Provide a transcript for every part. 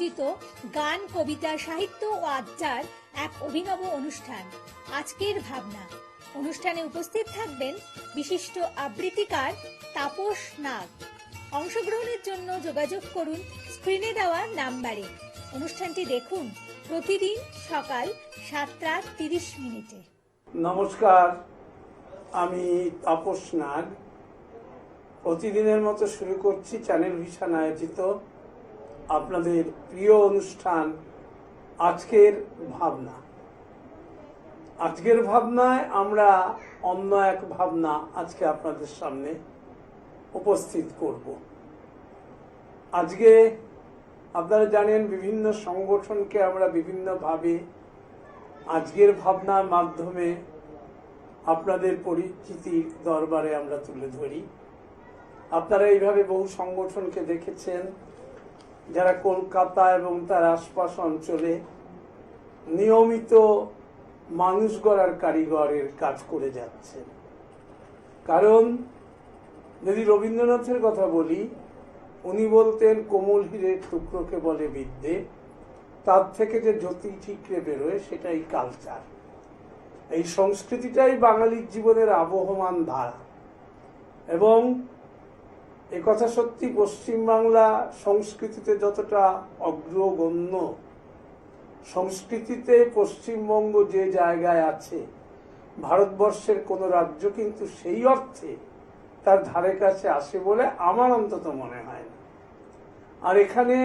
প্রস্তুত গান, কবিতা, সাহিত্য ও আড্ডার এক অভিনব অনুষ্ঠান আজকের ভাবনা। অনুষ্ঠানে উপস্থিত থাকবেন বিশিষ্ট আবৃত্তিকার তাপস নাগ। অংশগ্রহণের জন্য যোগাযোগ করুন স্ক্রিনে দেওয়া নাম্বারে। অনুষ্ঠানটি দেখুন প্রতিদিন সকাল 7:30। নমস্কার, আমি তাপস নাগ। প্রতিদিনের মতো শুরু করছি চ্যানেল ভিশন আয়োজিত আপনাদের প্রিয় অনুষ্ঠান আজকের ভাবনা। আজকের ভাবনায় আমরা অন্য এক ভাবনা আজকে আপনাদের সামনে উপস্থিত করব। আজকে আপনারা জানেন বিভিন্ন সংগঠনকে আমরা বিভিন্নভাবে আজকের ভাবনার মাধ্যমে আপনাদের পরিচিতির দরবারে আমরা তুলে ধরি। আপনারা এইভাবে বহু সংগঠনকে দেখেছেন যারা কলকাতা এবং তার আশপাশ অঞ্চলে নিয়মিত মানুষ গড়ার কারিগরের কাজ করে যাচ্ছেন। কারণ যদি রবীন্দ্রনাথের কথা বলি, উনি বলতেন কোমল হীরের টুকরোকে বলে বিদ্যে, তার থেকে যে জ্যোতি ঠিকরে বেরোয় সেটাই কালচার। এই সংস্কৃতিটাই বাঙালির জীবনের আবহমান ধারা। এবং একথা সত্যি, পশ্চিমবাংলা সংস্কৃতিতে যতটা অগ্রগণ্য, সংস্কৃতিতে পশ্চিমবঙ্গ যে জায়গায় আছে, ভারতবর্ষের কোনো রাজ্য কিন্তু সেই অর্থে তার ধারে কাছে আসে বলে আমার অন্তত মনে হয় না। আর এখানে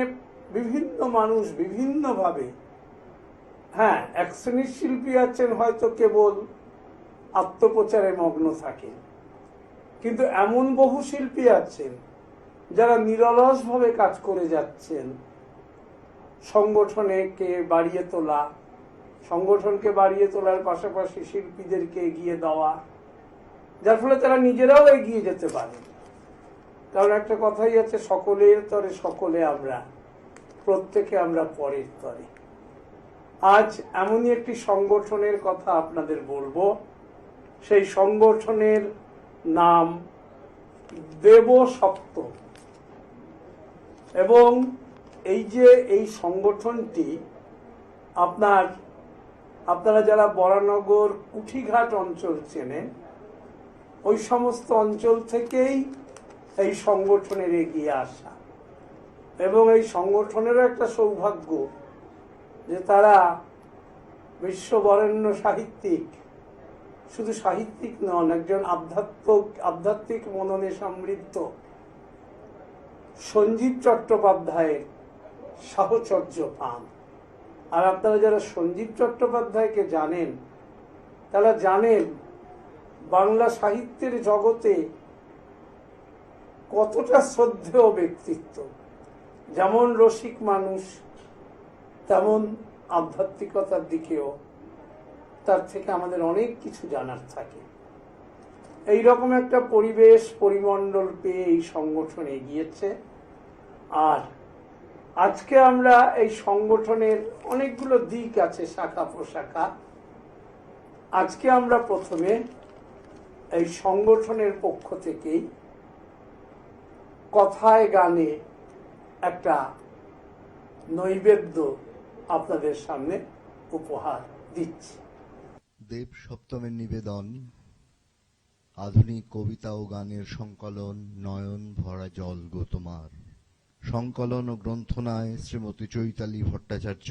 বিভিন্ন মানুষ বিভিন্নভাবে, হ্যাঁ, এক শ্রেণীর শিল্পী আছেন হয়তো কেবল আত্মপ্রচারে মগ্ন থাকেন, কিন্তু এমন বহু শিল্পী আছেন যারা নিরলসভাবে কাজ করে যাচ্ছেন সংগঠনকে বাড়িয়ে তোলা, সংগঠনকে বাড়িয়ে তোলার পাশাপাশি শিল্পীদেরকে এগিয়ে দেওয়া, যার ফলে তারা নিজেরাও এগিয়ে যেতে পারে। কারণ একটা কথাই আছে, সকলের তরে সকলে আমরা, প্রত্যেকে আমরা পরের তরে। আজ এমনই একটি সংগঠনের কথা আপনাদের বলবো। সেই সংগঠনের নাম দেবসপ্ত। এবং এই যে এই সংগঠনটি আপনারা যারা বরানগর কুঠিঘাট অঞ্চল চেনেন, ওই সমস্ত অঞ্চল থেকেই এই সংগঠনের এগিয়ে আসা। এবং এই সংগঠনেরও একটা সৌভাগ্য যে তারা বিশ্ববরেণ্য সাহিত্যিক, শুধু সাহিত্যিক নন, একজন আধ্যাত্মিক মননে সমৃদ্ধ সঞ্জীব চট্টোপাধ্যায়ের সাহচর্য পান। আর আপনারা যারা সঞ্জীব চট্টোপাধ্যায়কে জানেন তারা জানেন বাংলা সাহিত্যের জগতে কতটা শ্রদ্ধেয় ব্যক্তিত্ব। যেমন রসিক মানুষ, তেমন আধ্যাত্মিকতার দিকেও তার থেকে আমাদের অনেক কিছু জানার থাকে। এই রকম একটা পরিবেশ পরিমণ্ডল পেয়ে এই সংগঠন এগিয়েছে। আর আজকে আমরা এই সংগঠনের অনেকগুলো দিক আছে, শাখা প্রশাখা। আজকে আমরা প্রথমে এই সংগঠনের পক্ষ থেকেই কথায় গানে একটা নৈবেদ্য আপনাদের সামনে উপহার দিচ্ছি। দেব সপ্তমের নিবেদন, আধুনিক কবিতা ও গানের সংকলন নয়ন ভরা জল গো তোমার। সংকলন ও গ্রন্থনায় শ্রীমতী চৈতালি ভট্টাচার্য,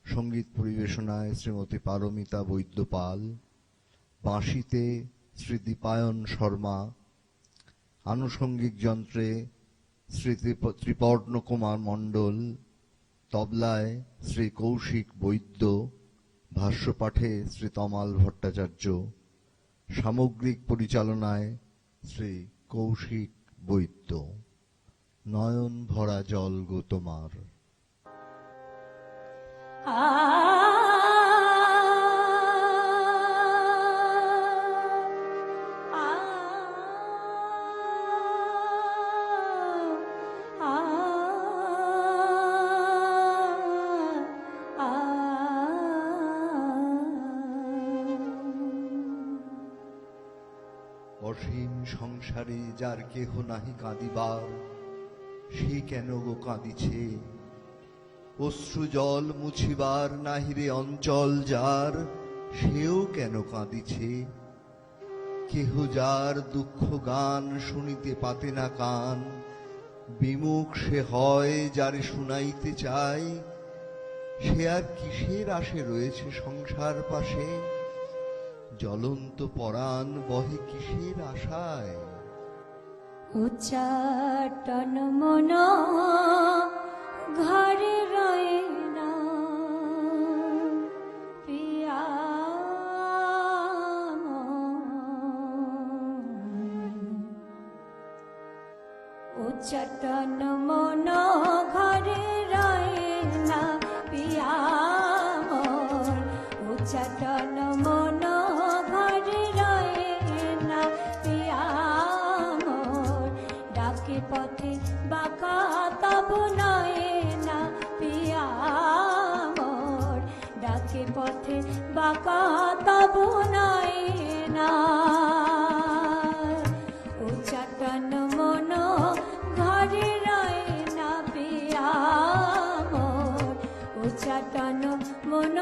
সঙ্গীত পরিবেশনায় শ্রীমতী পারমিতা বৈদ্যপাল, বাঁশিতে শ্রী দীপায়ন শর্মা, আনুষঙ্গিক যন্ত্রে শ্রী ত্রিপর্ণ কুমার মণ্ডল, তবলায় শ্রী কৌশিক বৈদ্য, ভাষ্যপাঠে শ্রী তমাল ভট্টাচার্য, সামগ্রিক পরিচালনায় শ্রী কৌশিক বৈদ্য। নয়ন ভরা জল গো তোমার। অসীম সংসারে যার কেহ নাহি কাঁদিবার, সে কেন গো কাঁদিছে? অশ্রু জল মুছিবার নাহিরে অঞ্চল যার, সেও কেন কাঁদিছে? কেহ যার দুঃখ গান শুনিতে পাতে না কান, বিমুখ সে হয় যারে শুনাইতে চায়, সে আর কিসের আশে রয়েছে সংসার পাশে? জ্বলন্ত পরাণ বহে কিসের আশায়? উচ্চাটন মন ঘরে রয়ে না, পিয়া উচ্চাটন মন ঘরে রয়ে না, পিয়া উচ্চাটন মন ঘরে রয়ে না, পিয়া ডাকে পথে বাঁকা তব নয়ে না, পিয়া ডাকে পথে বাঁকা তব নয়ে না। উচ্চাটন মন ঘরে রয়ে না, পিয়া উচ্চাটন মন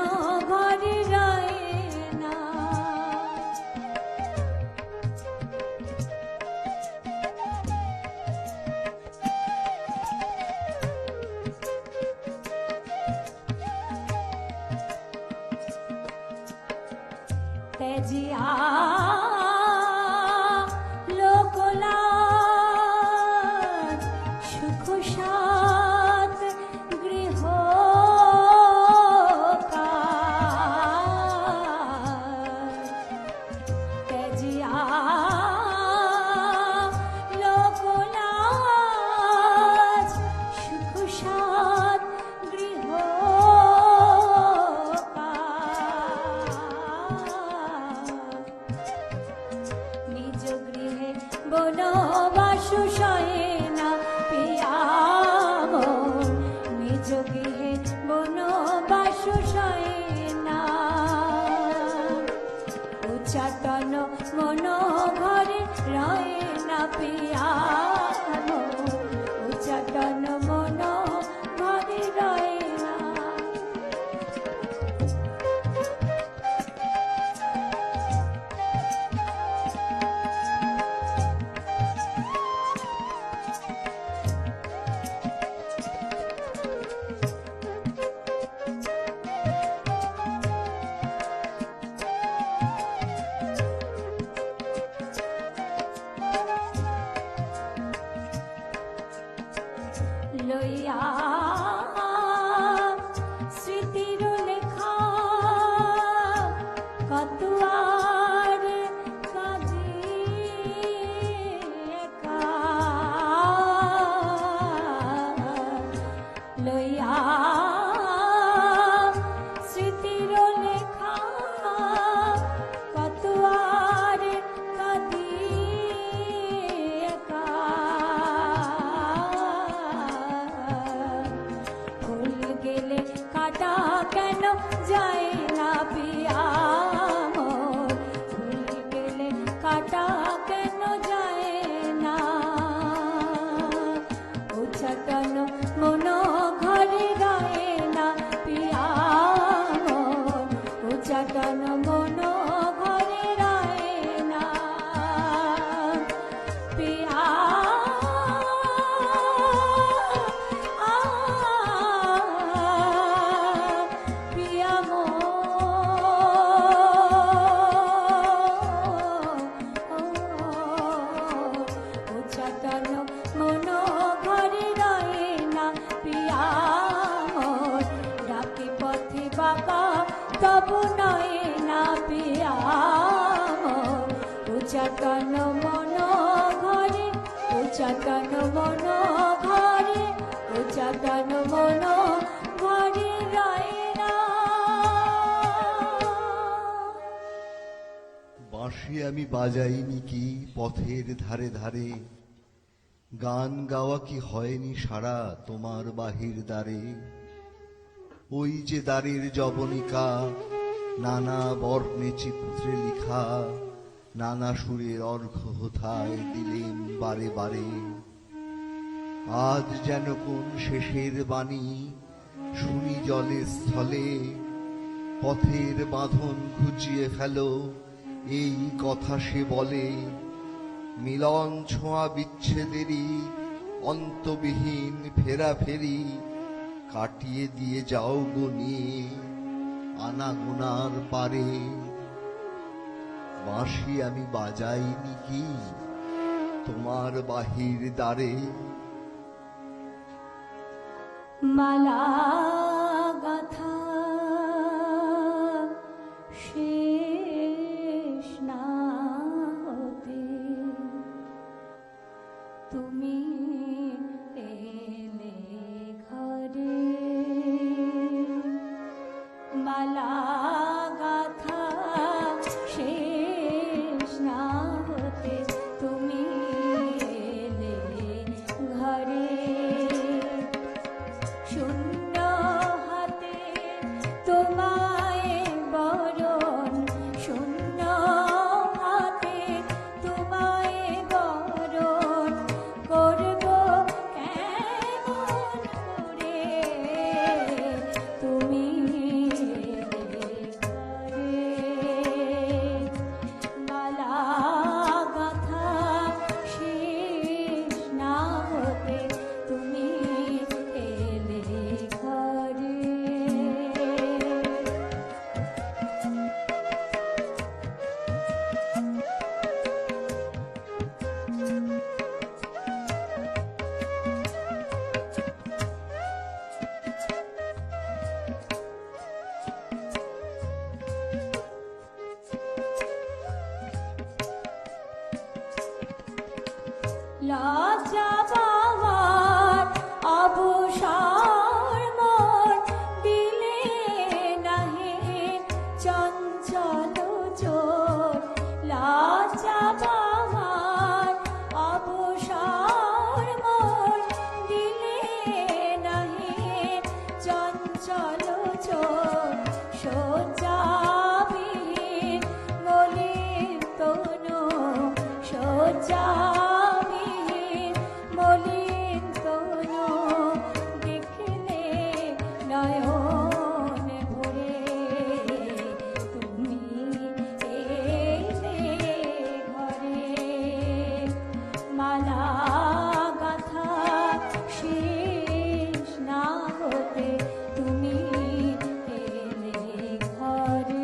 ঘরে রয়ে না। তেজিয়া লোকলাজ সুখ সাত গৃহ তেজিয়া লোকলাজ সুখ সাত গৃহ নিজ গৃহে বনবাসু শয়ে না, পিয়া নিজ গৃহে বনবাসু শয়ে না। উচ্চাটন মন ঘরে রয়ে না, পিয়া উচ্চাটন মন ঘরে রয়ে না। লইয়া স্মৃতির লেখা কত আর কাঁদি একা, লইয়া স্মৃতির লেখা কত আর কাঁদি একা। ফুল গেলে কাটা কেন যায় না, পিয়া ফুল গেলে কাটা কেন যায় না। উচ্চাটন মন ঘরে রয়ে না, পিয়া উচ্চাটন মন ঘরে রয়ে না, পিয়া পিয়া উচ্চাটন মন ঘরে রয়ে না, পিয়া ডাকে পথে বাঁকা তব নয়ে না, পিয়া উচ্চাটন মন ঘরে উচ্চাটন মন ঘরে উচ্চাটন মন ঘরে রয়ে না। বাঁশি আমি বাজাইনি কি পথের ধারে ধারে, গান গাওয়া কি হয়নি সারা তোমার বাহির দ্বারে? ওই যে দ্বারের জবনিকা, নানা বর্ণে চিত্রে লিখা, নানা সুরের অর্ঘ্য হোথায় দিলেন বারে বারে। আজ যেন কোন শেষের বাণী শুনি জলের স্থলে পথের বাঁধন ঘুচিয়ে ফেলো, এই কথা সে বলে। মিলন ছোঁয়া বিচ্ছেদেরই অন্তবিহীন ফেরাফেরি কাটিয়ে দিয়ে যাও গো নিয়ে আনাগোনার পারে। বাঁশি আমি বাজাইনি কি তোমার বাহির দ্বারে? মালা গাথা শেষ না হতে তুমি এলে ঘরে। মালা গাথা শেষ না হতে তুমি এলে ঘরে। শূন্য হাতে তোমায় বরণ, শূন্য হাতে তোমায় বরণ করব কেমন করে তুমি এলে ঘরে। মালা গাথা শেষ না হতে তুমি এলে ঘরে। লজ্জা পাওয়ার অবসর মোর দিলে নাহি চঞ্চল চোর। লজ্জা পাওয়ার অবসর মোর দিলে নাহি চঞ্চল চোর। শয্যাবিহীন মলিন তনু, শয্যাবিহীন মলিন তনু দেখলে নয়ন ভরে তুমি এলে ঘরে। মালা গাথা শেষ না হতে তুমি এলে ঘরে।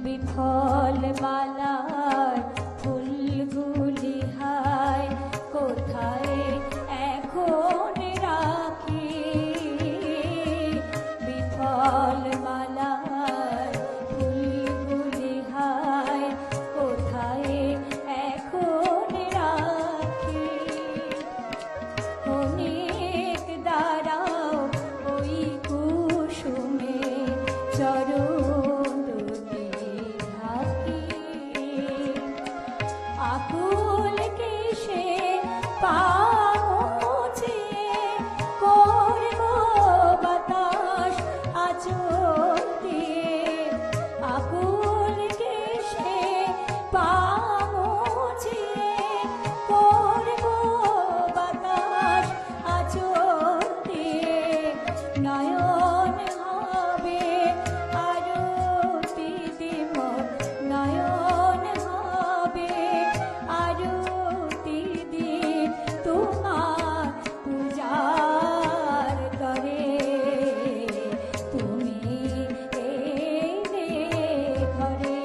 বিফল মালার ফুলগুলি হায় কোথায় এখন রাখি। বিফল মালার ফুলগুলি হায় কোথায় এখন রাখি। অনেক দাঁড়াও ওই কুসুমে চরণ দুটি ঢাকি। আকুল কেশে পাছে করব বাতাস আচল দিয়ে। আকুল কেশে পাছে করব বাতাস আচল দিয়ে। নয়ন হবে আরতি দিমর, নয়ন হবে আরতি দিন তোমার পূজার তরে তুমি এলে ঘরে।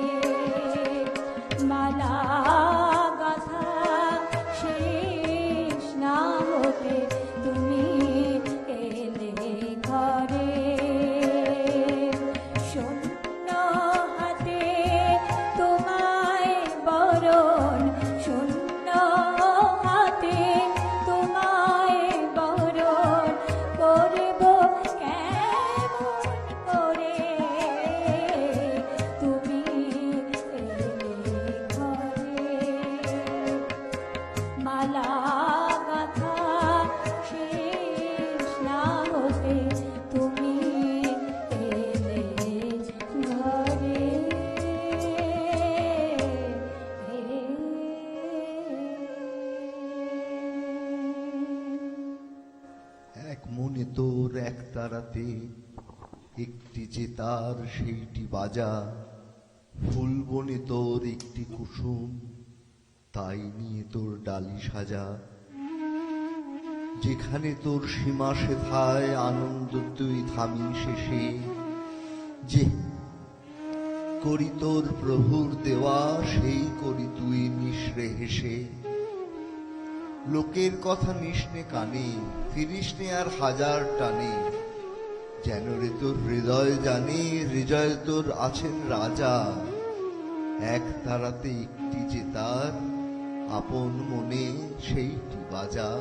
মালা গাথা শেষ না হতে তুমি এলে ঘরে। শূন্য হাতে তোমায় বরণ, শূন্য হাতে তোমায় বরণ করব কেমন করে তুমি এলে ঘরে। তোর এক তারাতে একটি যে তার সেইটি বাজা, ফুল বনে তোর একটি কুসুম, তাই নিয়ে তোর ডালি সাজা। যেখানে তোর সীমা সেথায় আনন্দ তুই থামি শেষে, যে করি তোর প্রভুর দেওয়া সেই করি তুই মিশ্রে হেসে। লোকের কথা নিসনে কানে, ফিরিসনে আর হাজার টানে, যেন রে তোর হৃদয় জানে হৃদয় তোর আছেন রাজা। এক তারাতে একটি যে তার আপন মনে সেইটি বাজা।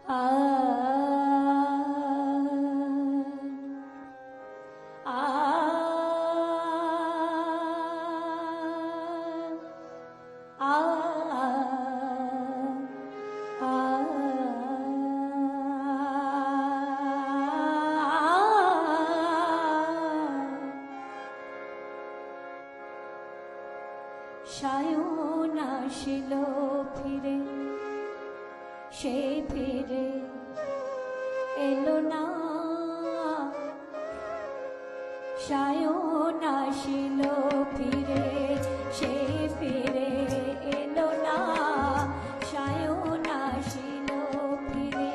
আ আ আ সায়ন আসিল ফিরে, সে ফিরে এলো না। সায়ন আসিল ফিরে, সে ফিরে এলো না। সায়ন আসিল ফিরে,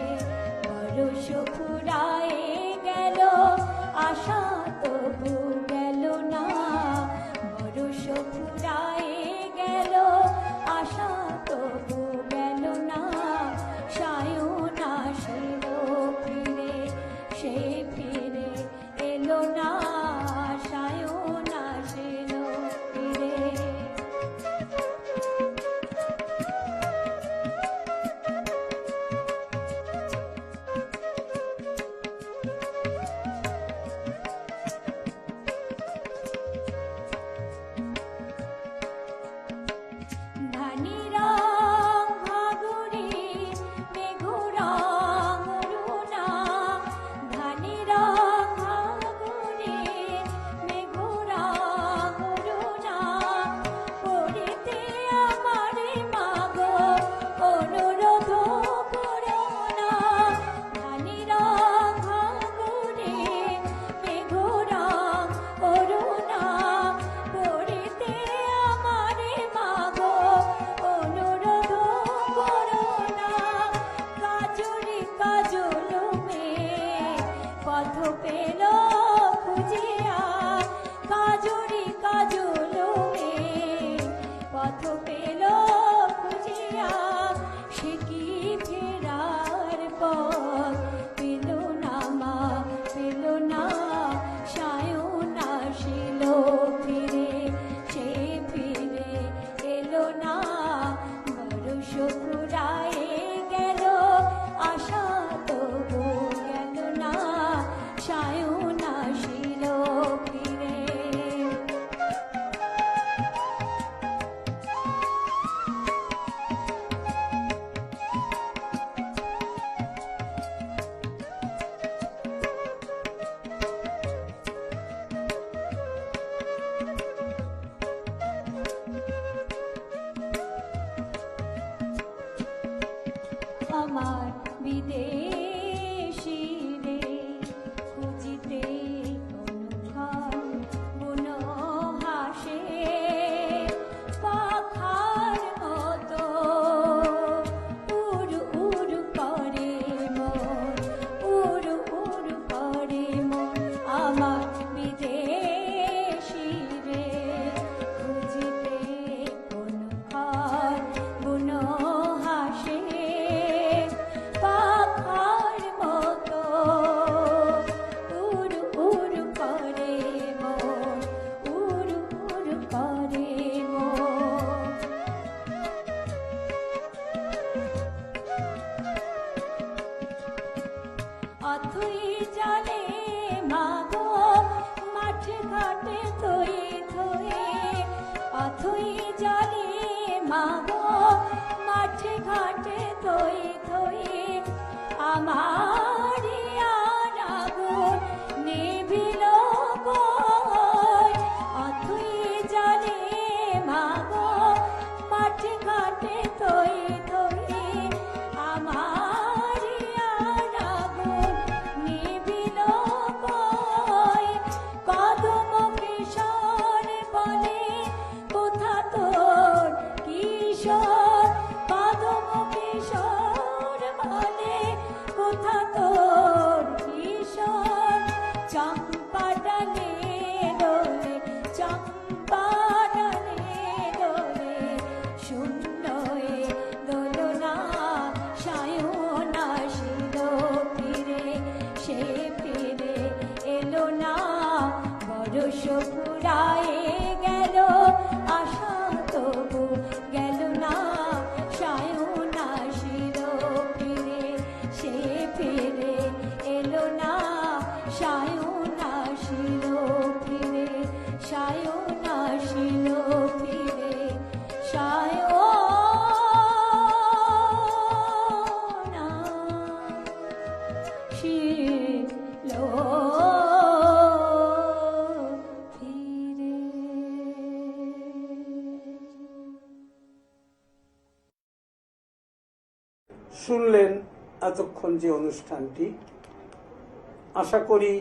বরষ ফুরায়ে গেল, আশা তবু গেল না। বরষ ফুরায়ে গেল, আশা তবু গেল না। সায়ন আসিল ফিরে, সে ফিরে এলো না। সায়ন আসিল ফিরে। ধানি রং ঘাগরে, মেঘু রং অরুণা। ধানি রং ঘাগরে, মেঘু রং অরুণা। করিতে আমারে মাগো অনুরোধ করো না। ধানি রং ঘাগরে, মেঘু রং অরুণা। করিতে আমারে মাগো অনুরোধ করো না। কাজরি কাজলুমে পথ পেল খুঁজিয়া। কাজরি কাজলুমে পথ পেল খুঁজিয়া। সে কি ফেরার পথ পেল না মা, পেল না। সায়ন আসিল ফিরে, সে ফিরে এলো না। বরষ ফুরায়ে গেল, আশা তবু গেল না। সায়ন আসিল ফিরে। আমার বিদেশি রে, খুঁজিতে অনুক্ষণ বুন হাসে। পাখার মতো উড় উড় করে মন, উড় উড় করে মন। আমার বিদেশি রে, খুঁজিতে অনুক্ষণ বুন হাসে। পাখার মতো উড় উড় করে মন, উড় উড় করে মন। অথই জলে মাগো মাঠে ঘাটে থই থই। অথই জলে মাগো মাঠে ঘাটে থই থই। আমার আর আগুন নিভিল কই। অথই জলে মাগো মাঠে ঘাটে থই থই। আমার আর তবু গেল না সায়ন আসিল ফিরে, সে ফিরে এলো না সায়ন আসিল ফিরে, সায়ন আসিল ফিরে, সায়ন আসিল ফিরে। শুনলেন এতক্ষণ যে অনুষ্ঠানটি, আশা করি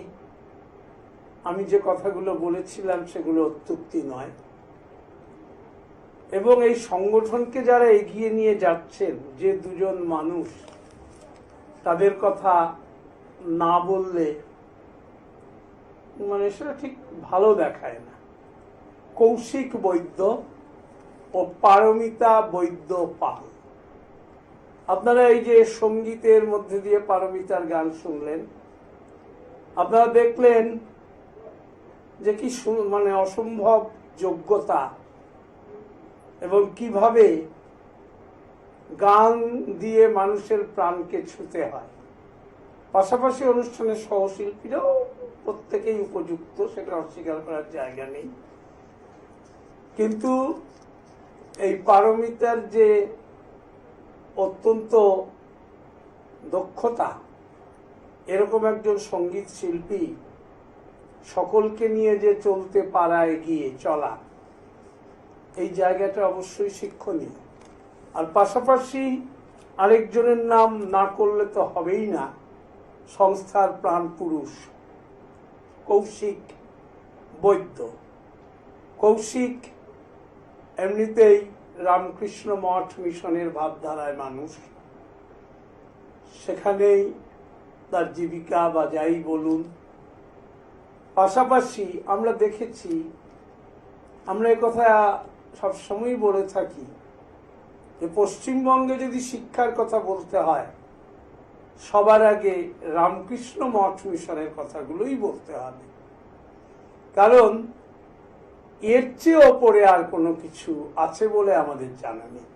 আমি যে কথাগুলো বলেছিলাম সেগুলো অত্যুক্তি নয়, এবং এই সংগঠনকে যারা এগিয়ে নিয়ে যাচ্ছেন, যে দুজন মানুষ, তাদের কথা না বললে মানে সেটা ঠিক ভালো দেখায় না। কৌশিক বৈদ্য ও পারমিতা বৈদ্য পাল। আপনারা এই যে সঙ্গীতের মধ্যে দিয়ে পারমিতার গান শুনলেন, আপনারা দেখলেন যে কি মানে অসম্ভব যোগ্যতা এবং কিভাবে গান দিয়ে মানুষের প্রাণকে ছুঁতে হয়। পাশাপাশি অনুষ্ঠানের সহশিল্পীরাও প্রত্যেকেই উপযুক্ত, সেটা অস্বীকার করার জায়গা নেই। কিন্তু এই পারমিতার যে অত্যন্ত দক্ষতা, এরকম একজন সঙ্গীত শিল্পী সকলকে নিয়ে যে চলতে পারা, এগিয়ে চলা, এই জায়গাটা অবশ্যই শিক্ষণীয়। আর পাশাপাশি আরেকজনের নাম না করলে তো হবেই না, সংস্থার প্রাণ পুরুষ কৌশিক বৈদ্য। কৌশিক এমনিতেই রামকৃষ্ণ মঠ মিশনের ভাবধারায় মানুষ, সেখানেই তার জীবিকা বা যাই বলুন। পাশাপাশি আমরা দেখেছি, আমরা একথা সবসময়ই বলে থাকি যে পশ্চিমবঙ্গে যদি শিক্ষার কথা বলতে হয়, সবার আগে রামকৃষ্ণ মঠ মিশনের কথাগুলোই বলতে হবে, কারণ এর চেয়ে ওপরে আর কোনো কিছু আছে বলে আমাদের জানা নেই।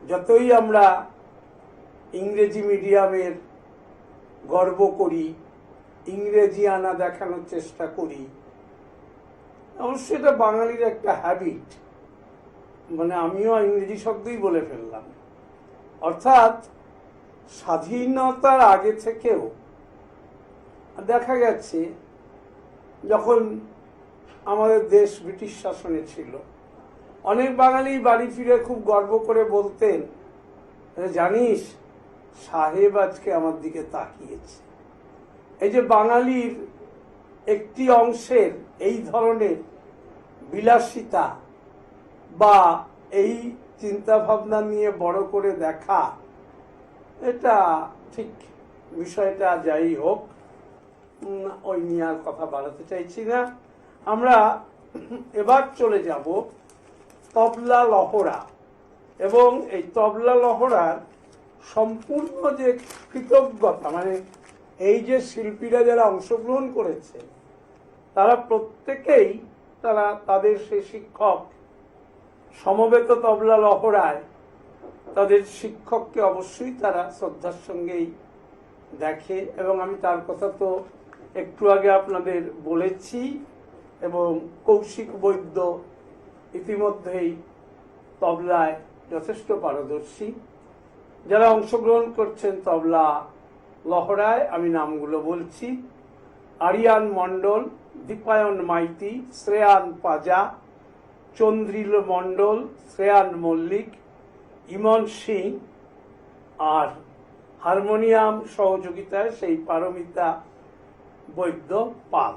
যতই আমরা ইংরেজি মিডিয়ামের গর্ব করি, ইংরেজি আনা দেখানোর চেষ্টা করি, অবশ্যই এটা বাঙালির একটা হ্যাবিট, মানে আমিও ইংরেজি শব্দই বলে ফেললাম। অর্থাৎ স্বাধীনতার আগে থেকেও দেখা গেছে, যখন আমাদের দেশ ব্রিটিশ শাসনে ছিল, অনেক বাঙালি বাড়ি ফিরে খুব গর্ব করে বলতেন, জানিস সাহেব আজকে আমার দিকে তাকিয়েছে। এই যে বাঙালির একটি অংশের এই ধরনের বিলাসিতা বা এই চিন্তা ভাবনা নিয়ে বড় করে দেখা, এটা ঠিক বিষয়টা যাই হোক, ওই নিয়ে আর কথা বাড়াতে চাইছি না। আমরা এবার চলে যাব তবলা লহরা, এবং এই তবলা লহরার সম্পূর্ণ যে কৃতজ্ঞতা, মানে এই যে শিল্পীরা যারা অংশগ্রহণ করেছে, তারা প্রত্যেকেই তাদের সেই শিক্ষক, সমবেত তবলা লহরায় তাদের শিক্ষককে অবশ্যই তারা শ্রদ্ধার সঙ্গেই দেখে, এবং আমি তার কথা তো একটু আগে আপনাদের বলেছি। এবং কৌশিক বৈদ্য ইতিমধ্যেই তবলায় যথেষ্ট পারদর্শী। যারা অংশগ্রহণ করছেন তবলা লহরায়, আমি নামগুলো বলছি: আরিয়ান মণ্ডল, দীপায়ন মাইতি, শ্রেয়ান পাজা, চন্দ্রিল মণ্ডল, শ্রেয়ান মল্লিক, ইমন সিং, আর হারমোনিয়াম সহযোগিতায় সেই পারমিতা বৈদ্য পাল।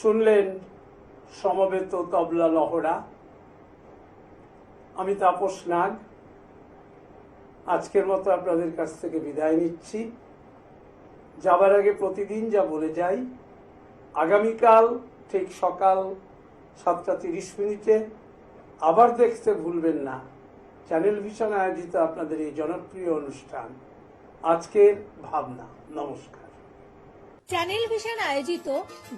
শুনলেন সমবেত তবলা লহরা। আমি তাপস নাগ আজকের মতো আপনাদের কাছ থেকে বিদায় নিচ্ছি। যাবার আগে প্রতিদিন যা বলে যাই, আগামীকাল ঠিক সকাল 7:30 আবার দেখতে ভুলবেন না চ্যানেল ভিশন আয়োজিত আপনাদের এই জনপ্রিয় অনুষ্ঠান আজকের ভাবনা। নমস্কার। চ্যানেল ভিশন আয়োজিত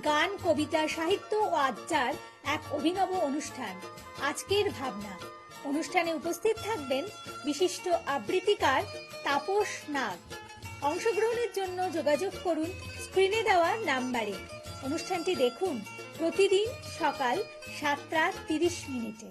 গান, কবিতা, সাহিত্য ও আড্ডার এক অভিনব অনুষ্ঠান আজকের ভাবনা। অনুষ্ঠানে উপস্থিত থাকবেন বিশিষ্ট আবৃত্তিকার তাপস নাগ। অংশগ্রহণের জন্য যোগাযোগ করুন স্ক্রিনে দেওয়া নাম্বারে। অনুষ্ঠানটি দেখুন প্রতিদিন সকাল 7:30।